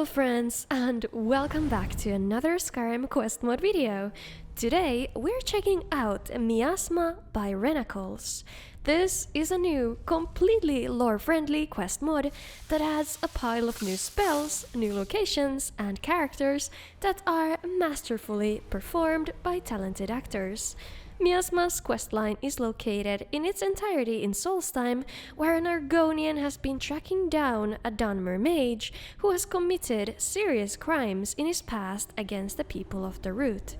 Hello friends, and welcome back to another Skyrim quest mod video. Today we're checking out Miasma by Renacles. This is a new, completely lore-friendly quest mod that adds a pile of new spells, new locations and characters that are masterfully performed by talented actors. Miasma's questline is located in its entirety in Solstheim, where an Argonian has been tracking down a Dunmer mage who has committed serious crimes in his past against the people of the Root.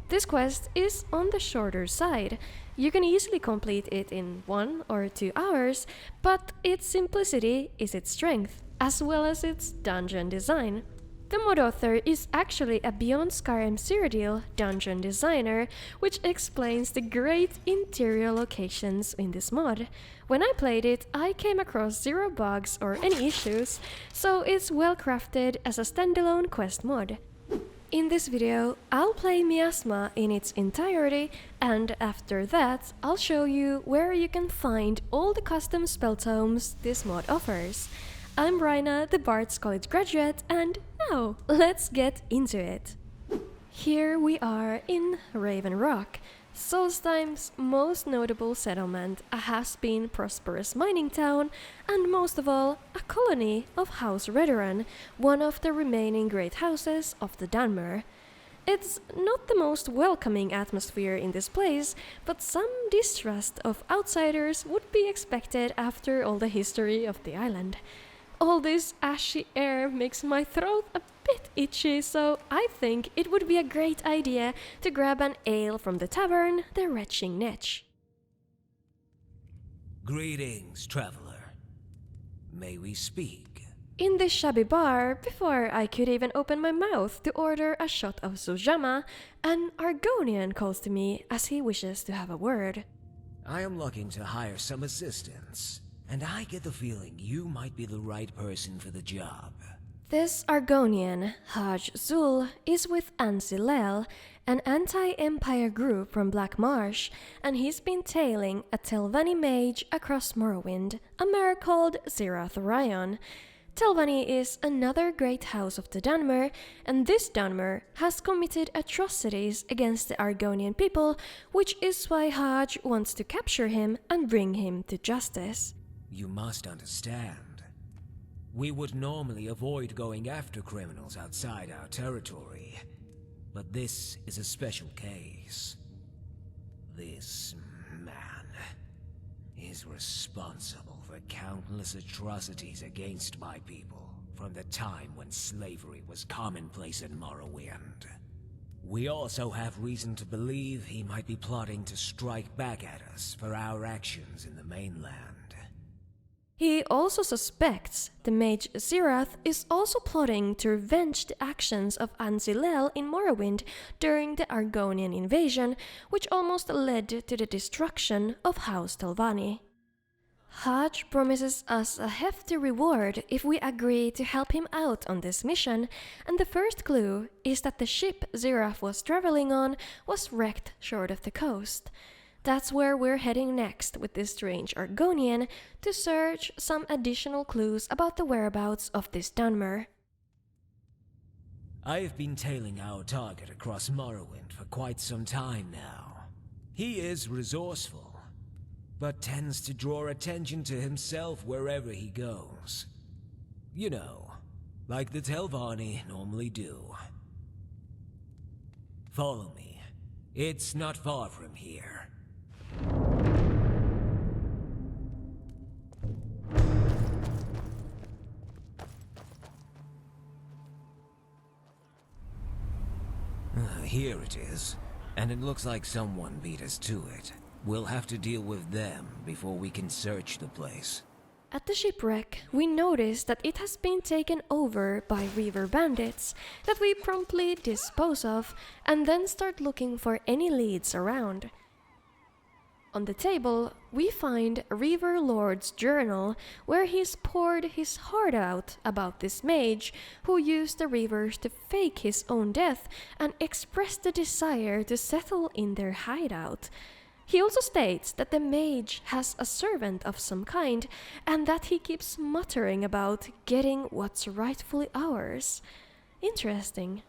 This quest is on the shorter side. You can easily complete it in 1 or 2 hours, but its simplicity is its strength, as well as its dungeon design. The mod author is actually a Beyond Skyrim Cyrodiil dungeon designer, which explains the great interior locations in this mod. When I played it, I came across zero bugs or any issues, so it's well crafted as a standalone quest mod. In this video, I'll play Miasma in its entirety, and after that, I'll show you where you can find all the custom spell tomes this mod offers. I'm Raina, the Bard's College graduate, and now let's get into it. Here we are in Raven Rock, Solstheim's most notable settlement, a has-been prosperous mining town, and most of all, a colony of House Redoran, one of the remaining great houses of the Dunmer. It's not the most welcoming atmosphere in this place, but some distrust of outsiders would be expected after all the history of the island. All this ashy air makes my throat a bit itchy, so I think it would be a great idea to grab an ale from the tavern, the Retching Niche. Greetings, traveler. May we speak? In this shabby bar, before I could even open my mouth to order a shot of Sujama, an Argonian calls to me as he wishes to have a word. I am looking to hire some assistance, and I get the feeling you might be the right person for the job. This Argonian, Haj Zul, is with Anzilel, an anti-empire group from Black Marsh, and he's been tailing a Telvanni mage across Morrowind, a mare called Zirath Ryan. Telvanni is another great house of the Dunmer, and this Dunmer has committed atrocities against the Argonian people, which is why Haj wants to capture him and bring him to justice. You must understand. We would normally avoid going after criminals outside our territory, but this is a special case. This man is responsible for countless atrocities against my people from the time when slavery was commonplace in Morrowind. We also have reason to believe he might be plotting to strike back at us for our actions in the mainland. He also suspects the mage Zirath is also plotting to revenge the actions of Anzilel in Morrowind during the Argonian invasion, which almost led to the destruction of House Telvanni. Haj promises us a hefty reward if we agree to help him out on this mission, and the first clue is that the ship Zirath was traveling on was wrecked short of the coast. That's where we're heading next with this strange Argonian to search some additional clues about the whereabouts of this Dunmer. I've been tailing our target across Morrowind for quite some time now. He is resourceful, but tends to draw attention to himself wherever he goes. You know, like the Telvanni normally do. Follow me. It's not far from here. Here it is, and it looks like someone beat us to it. We'll have to deal with them before we can search the place. At the shipwreck, we notice that it has been taken over by river bandits that we promptly dispose of and then start looking for any leads around. On the table, we find River Lord's journal, where he's poured his heart out about this mage who used the rivers to fake his own death and expressed the desire to settle in their hideout. He also states that the mage has a servant of some kind and that he keeps muttering about getting what's rightfully ours. Interesting.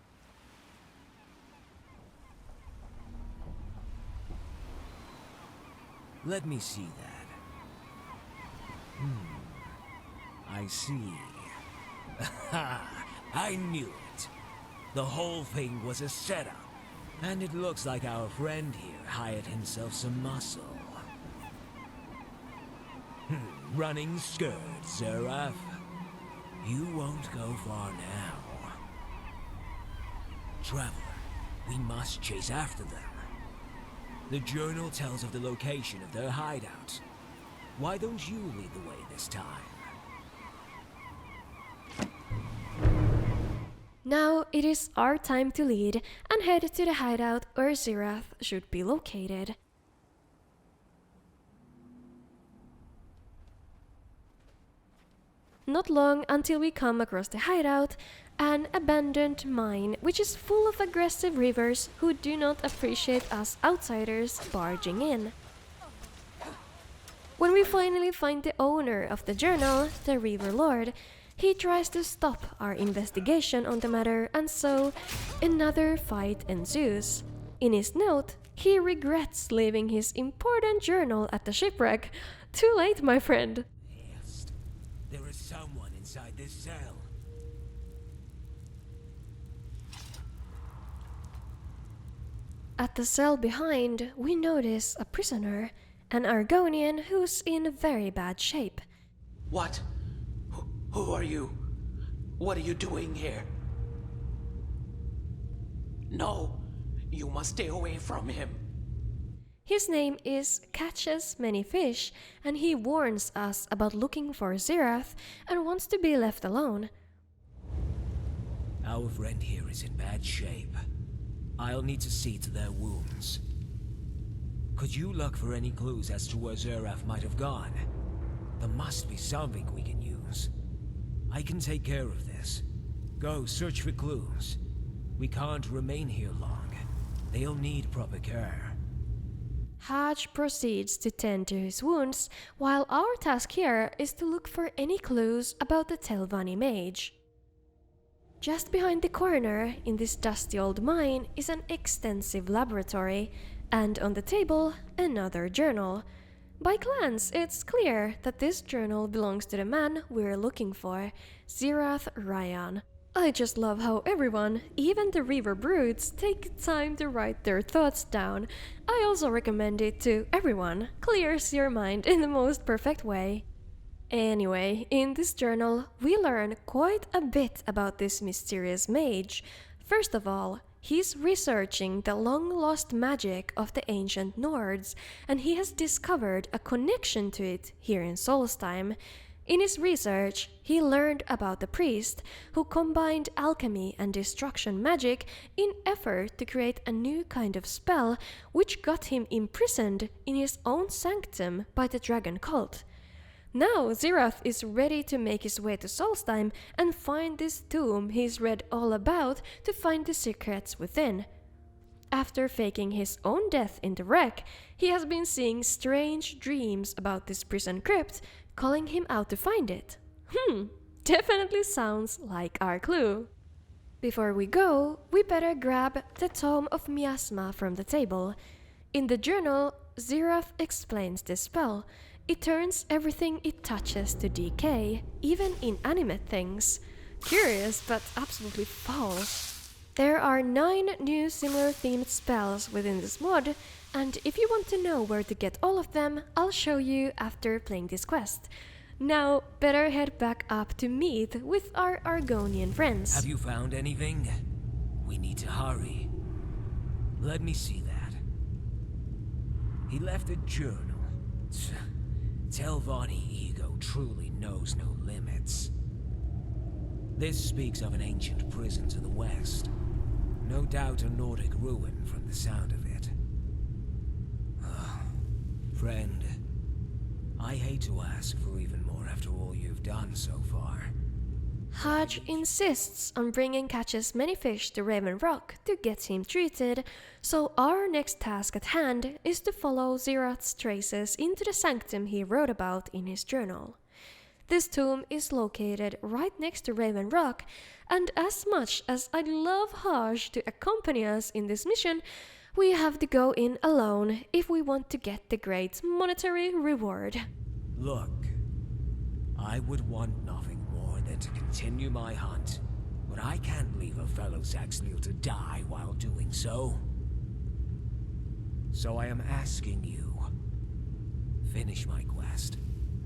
Let me see that. I see. I knew it. The whole thing was a setup. And it looks like our friend here hired himself some muscle. Running skirt, Seraph. You won't go far now. Traveler, we must chase after them. The journal tells of the location of their hideout. Why don't you lead the way this time? Now it is our time to lead and head to the hideout where Xerath should be located. Not long until we come across the hideout, an abandoned mine which is full of aggressive reavers who do not appreciate us outsiders barging in. When we finally find the owner of the journal, the Reaver Lord, he tries to stop our investigation on the matter, and so another fight ensues. In his note, he regrets leaving his important journal at the shipwreck. Too late, my friend. Yes, there is someone inside this cell. At the cell behind, we notice a prisoner, an Argonian who's in very bad shape. What? Who are you? What are you doing here? No, you must stay away from him. His name is Catches Many Fish, and he warns us about looking for Xerath and wants to be left alone. Our friend here is in bad shape. I'll need to see to their wounds. Could you look for any clues as to where Xerath might have gone? There must be something we can use. I can take care of this. Go search for clues. We can't remain here long. They'll need proper care. Hodge proceeds to tend to his wounds, while our task here is to look for any clues about the Telvanni mage. Just behind the corner, in this dusty old mine, is an extensive laboratory, and on the table, another journal. By glance, it's clear that this journal belongs to the man we're looking for, Xerath Ryan. I just love how everyone, even the Reaver brutes, take time to write their thoughts down. I also recommend it to everyone. Clears your mind in the most perfect way. Anyway, in this journal, we learn quite a bit about this mysterious mage. First of all, he's researching the long-lost magic of the ancient Nords, and he has discovered a connection to it here in Solstheim. In his research, he learned about the priest who combined alchemy and destruction magic in effort to create a new kind of spell which got him imprisoned in his own sanctum by the dragon cult. Now Xerath is ready to make his way to Solstheim and find this tomb he's read all about to find the secrets within. After faking his own death in the wreck, he has been seeing strange dreams about this prison crypt, calling him out to find it. Definitely sounds like our clue. Before we go, we better grab the Tome of Miasma from the table. In the journal, Xerath explains this spell. It turns everything it touches to decay, even inanimate things. Curious, but absolutely foul. There are 9 new similar themed spells within this mod, and if you want to know where to get all of them, I'll show you after playing this quest. Now, better head back up to meet with our Argonian friends. Have you found anything? We need to hurry. Let me see that. He left a journal. Telvanni ego truly knows no limits. This speaks of an ancient prison to the west. No doubt a Nordic ruin from the sound of it. Friend, I hate to ask for even more after all you've done so far. Hodge insists on bringing Catch's many fish to Raven Rock to get him treated, so our next task at hand is to follow Xerath's traces into the sanctum he wrote about in his journal. This tomb is located right next to Raven Rock, and as much as I'd love Hodge to accompany us in this mission, we have to go in alone if we want to get the great monetary reward. Look, I would want nothing more than to continue my hunt, but I can't leave a fellow Saxneal to die while doing so. So I am asking you, finish my quest,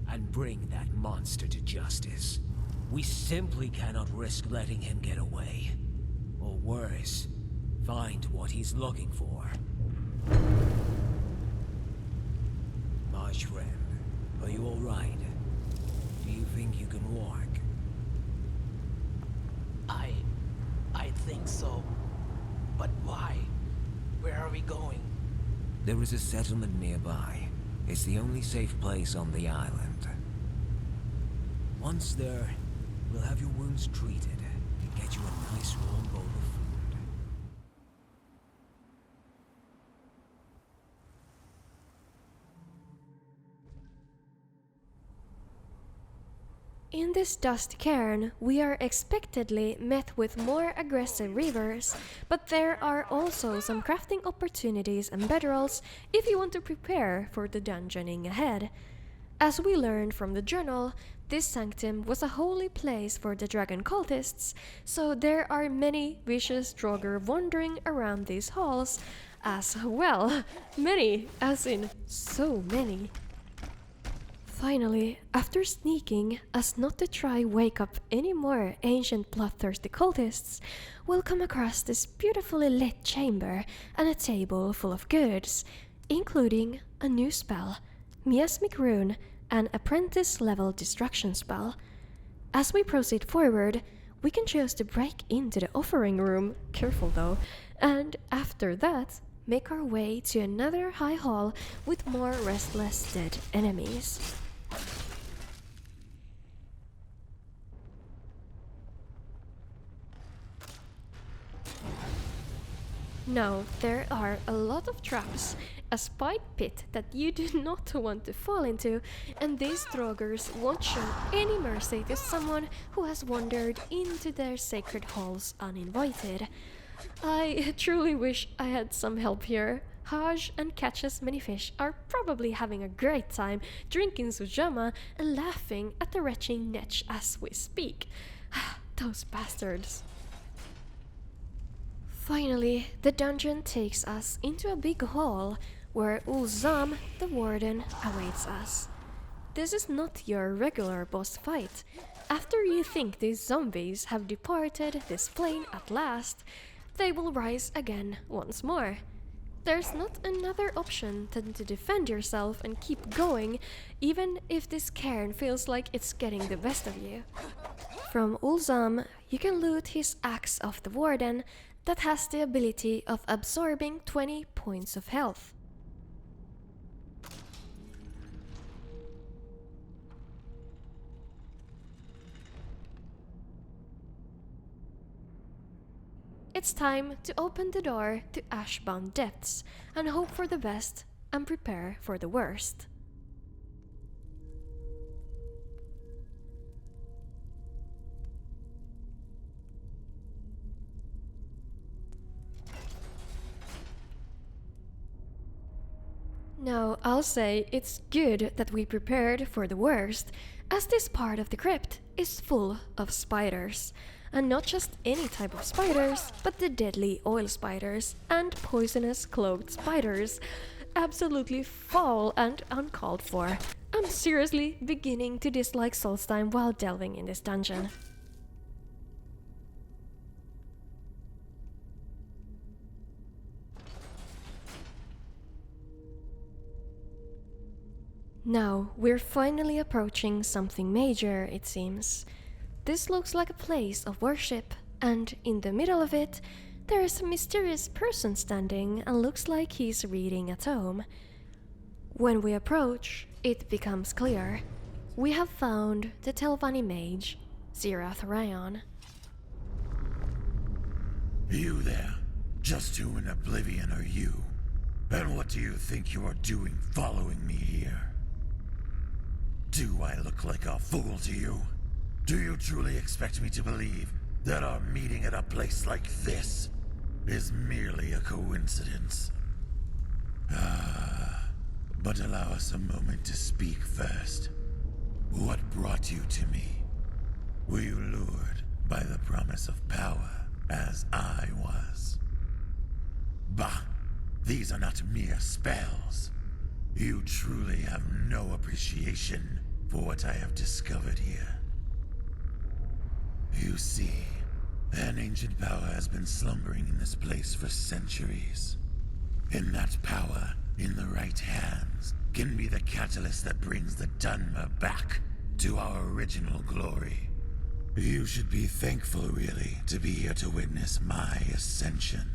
and bring that monster to justice. We simply cannot risk letting him get away. Or worse, find what he's looking for. Marsh friend, are you alright? Do you think you can walk? I think so. But why? Where are we going? There is a settlement nearby. It's the only safe place on the island. Once there, we'll have your wounds treated and get you a nice warm bowl of food. In this dusty cairn, we are expectedly met with more aggressive reavers, but there are also some crafting opportunities and bedrolls if you want to prepare for the dungeoning ahead. As we learned from the journal, this sanctum was a holy place for the dragon cultists, so there are many vicious Draugr wandering around these halls, as well. Many, as in so many. Finally, after sneaking as not to try wake up any more ancient bloodthirsty cultists, we'll come across this beautifully lit chamber and a table full of goods, including a new spell, Miasmic Rune, an apprentice-level destruction spell. As we proceed forward, we can choose to break into the offering room, careful though, and after that, make our way to another high hall with more restless dead enemies. Now, there are a lot of traps, a spike pit that you do not want to fall into, and these Draugrs won't show any mercy to someone who has wandered into their sacred halls uninvited. I truly wish I had some help here. Hodge and Catch's many fish are probably having a great time drinking sujama and laughing at the retching Netch as we speak. Those bastards. Finally, the dungeon takes us into a big hall where Ulzam, the warden, awaits us. This is not your regular boss fight. After you think these zombies have departed this plane at last, they will rise again once more. There's not another option than to defend yourself and keep going, even if this cairn feels like it's getting the best of you. From Ulzam, you can loot his axe of the warden that has the ability of absorbing 20 points of health. It's time to open the door to Ashbound Depths and hope for the best and prepare for the worst. Now, I'll say it's good that we prepared for the worst, as this part of the crypt is full of spiders. And not just any type of spiders, but the deadly oil spiders and poisonous cloaked spiders. Absolutely foul and uncalled for. I'm seriously beginning to dislike Solstheim while delving in this dungeon. Now, we're finally approaching something major, it seems. This looks like a place of worship, and in the middle of it, there is a mysterious person standing and looks like he's reading a tome. When we approach, it becomes clear. We have found the Telvanni mage, Xerath Ryan. You there? Just who in oblivion are you? And what do you think you are doing following me here? Do I look like a fool to you? Do you truly expect me to believe that our meeting at a place like this is merely a coincidence? But allow us a moment to speak first. What brought you to me? Were you lured by the promise of power, as I was? Bah! These are not mere spells. You truly have no appreciation for what I have discovered here. You see, an ancient power has been slumbering in this place for centuries. And that power, in the right hands, can be the catalyst that brings the Dunmer back to our original glory. You should be thankful, really, to be here to witness my ascension.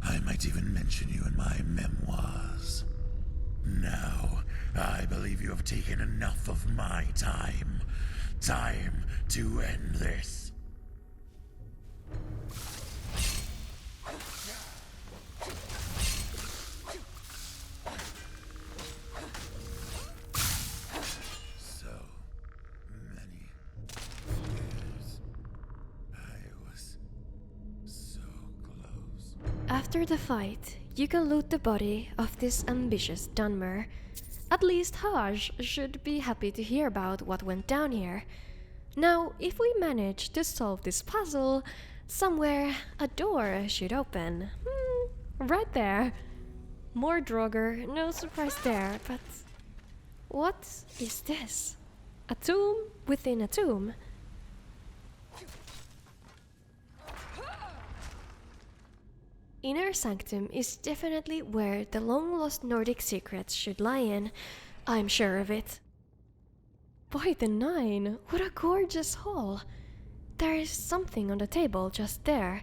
I might even mention you in my memoirs. Now, I believe you have taken enough of my time. Time to end this. So many years. I was so close. After the fight, you can loot the body of this ambitious Dunmer. At least Haj should be happy to hear about what went down here. Now, if we manage to solve this puzzle, somewhere a door should open. Right there. More Draugr, no surprise there, but what is this? A tomb within a tomb. Inner Sanctum is definitely where the long-lost Nordic secrets should lie in. I'm sure of it. By the nine, what a gorgeous hall! There is something on the table just there.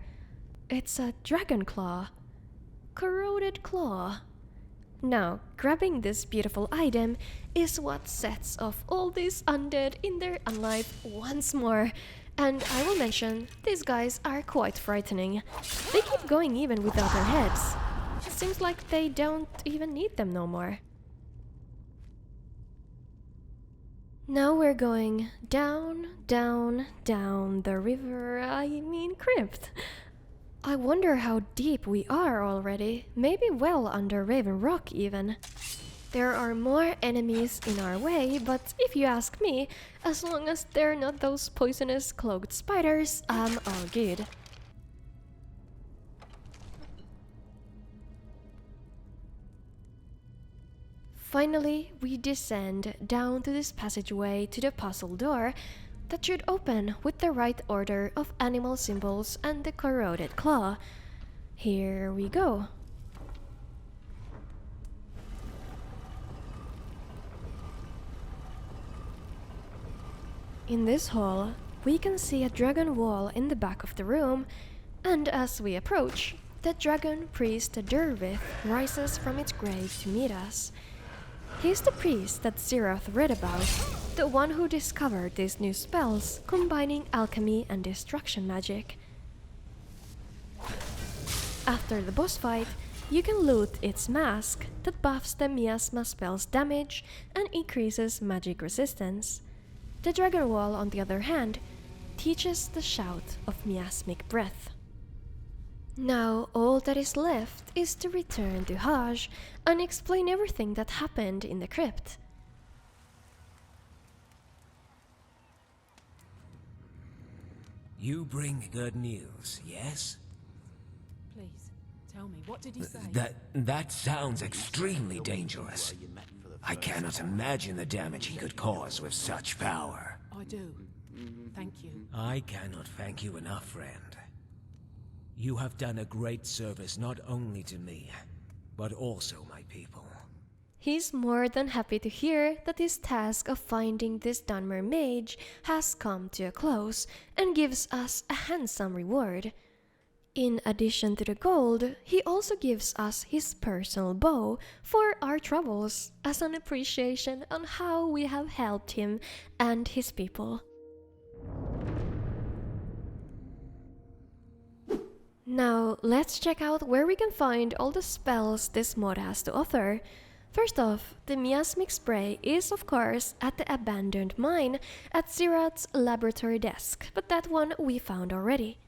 It's a dragon claw. Corroded claw. Now, grabbing this beautiful item is what sets off all these undead in their unlife once more. And I will mention, these guys are quite frightening. They keep going even without their heads. It seems like they don't even need them no more. Now we're going down, down, down the river, crypt. I wonder how deep we are already, maybe well under Raven Rock even. There are more enemies in our way, but if you ask me, as long as they're not those poisonous cloaked spiders, I'm all good. Finally, we descend down to this passageway to the puzzle door that should open with the right order of animal symbols and the corroded claw. Here we go. In this hall, we can see a dragon wall in the back of the room, and as we approach, the dragon priest Dervith rises from its grave to meet us. He's the priest that Xerath read about, the one who discovered these new spells combining alchemy and destruction magic. After the boss fight, you can loot its mask that buffs the Miasma spell's damage and increases magic resistance. The dragon wall, on the other hand, teaches the shout of miasmic breath. Now all that is left is to return to Haj and explain everything that happened in the crypt. You bring good news, yes? Please, tell me, what did he say? That sounds extremely dangerous. I cannot imagine the damage he could cause with such power. I do. Thank you. I cannot thank you enough, friend. You have done a great service not only to me, but also my people. He's more than happy to hear that his task of finding this Dunmer mage has come to a close and gives us a handsome reward. In addition to the gold, he also gives us his personal bow for our troubles as an appreciation on how we have helped him and his people. Now let's check out where we can find all the spells this mod has to offer. First off, the miasmic spray is of course at the abandoned mine at Zirat's laboratory desk, but that one we found already.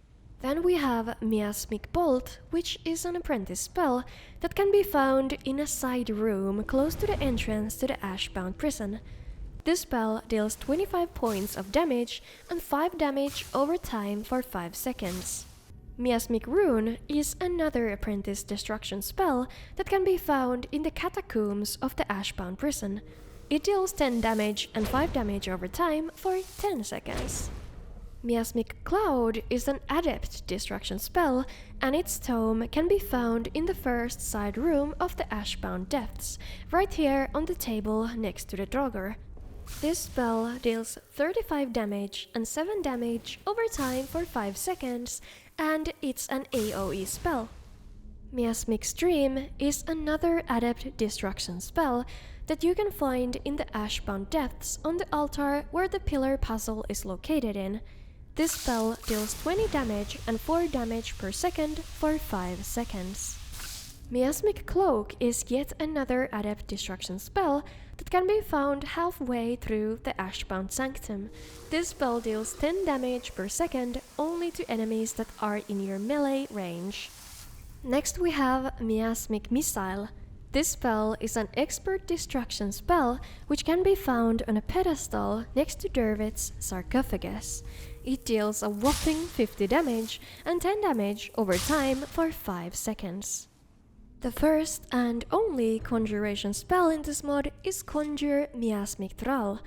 Then we have Miasmic Bolt, which is an apprentice spell that can be found in a side room close to the entrance to the Ashbound prison. This spell deals 25 points of damage and 5 damage over time for 5 seconds. Miasmic Rune is another apprentice destruction spell that can be found in the catacombs of the Ashbound prison. It deals 10 damage and 5 damage over time for 10 seconds. Miasmic Cloud is an adept destruction spell, and its tome can be found in the first side room of the Ashbound Depths, right here on the table next to the Draugr. This spell deals 35 damage and 7 damage over time for 5 seconds, and it's an AoE spell. Miasmic Stream is another adept destruction spell that you can find in the Ashbound Depths on the altar where the pillar puzzle is located in. This spell deals 20 damage and 4 damage per second for 5 seconds. Miasmic Cloak is yet another adept destruction spell that can be found halfway through the Ashbound Sanctum. This spell deals 10 damage per second only to enemies that are in your melee range. Next we have Miasmic Missile. This spell is an expert destruction spell which can be found on a pedestal next to Dervit's sarcophagus. It deals a whopping 50 damage and 10 damage over time for 5 seconds. The first and only conjuration spell in this mod is Conjure Miasmic Thrall.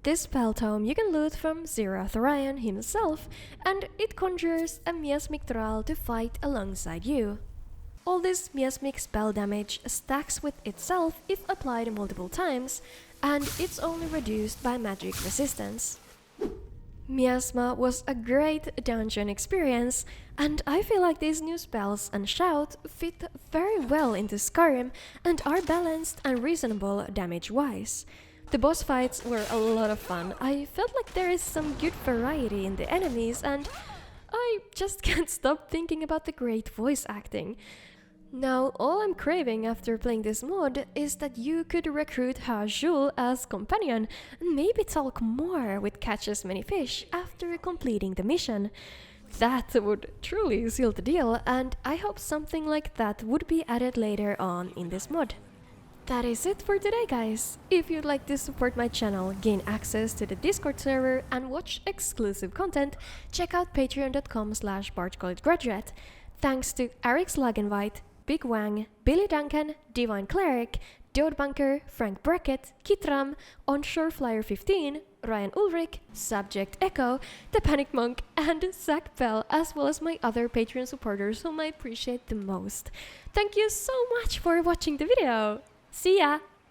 This spell tome you can loot from Zirathorion himself, and it conjures a Miasmic Thrall to fight alongside you. All this miasmic spell damage stacks with itself if applied multiple times, and it's only reduced by magic resistance. Miasma was a great dungeon experience, and I feel like these new spells and shout fit very well into Skyrim and are balanced and reasonable damage-wise. The boss fights were a lot of fun. I felt like there is some good variety in the enemies, and I just can't stop thinking about the great voice acting. Now, all I'm craving after playing this mod is that you could recruit Hajul as companion and maybe talk more with Catch as Many Fish after completing the mission. That would truly seal the deal, and I hope something like that would be added later on in this mod. That is it for today, guys. If you'd like to support my channel, gain access to the Discord server, and watch exclusive content, check out patreon.com/BartCollegeGraduate. Thanks to Eric's Lagenweit, Big Wang, Billy Duncan, Divine Cleric, Dodebunker, Frank Brackett, Kitram, Onshore Flyer 15, Ryan Ulrich, Subject Echo, The Panic Monk, and Zach Bell, as well as my other Patreon supporters whom I appreciate the most. Thank you so much for watching the video! See ya!